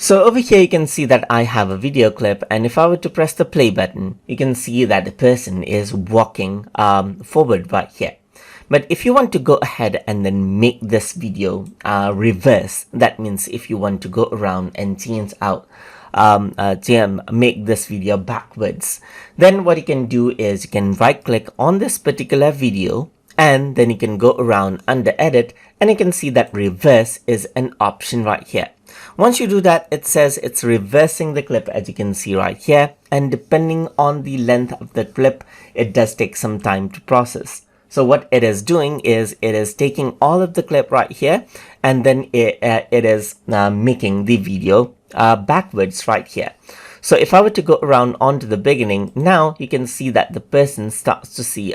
So over here you can see that I have a video clip, and if I were to press the play button, you can see that the person is walking forward right here. But if you want to go ahead and then make this video reverse, that means if you want to go around and change out make this video backwards, then what you can do is you can right click on this particular video, and then you can go around under edit, and you can see that reverse is an option right here. Once you do that, it says it's reversing the clip, as you can see right here, and depending on the length of the clip, it does take some time to process. So what it is doing is it is taking all of the clip right here, and then it is making the video backwards right here. So if I were to go around onto the beginning, now you can see that the person starts to see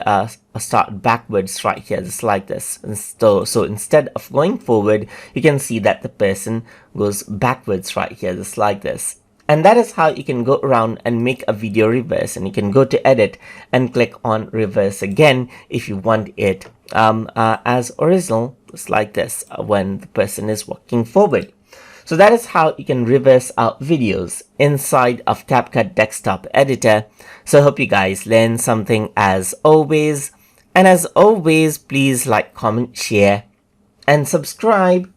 start backwards right here, just like this. And so instead of going forward, you can see that the person goes backwards right here, just like this. And that is how you can go around and make a video reverse, and you can go to edit and click on reverse again if you want it as original, just like this, when the person is walking forward. So that is how you can reverse out videos inside of CapCut desktop editor. So I hope you guys learned something as always. And as always, please like, comment, share, and subscribe.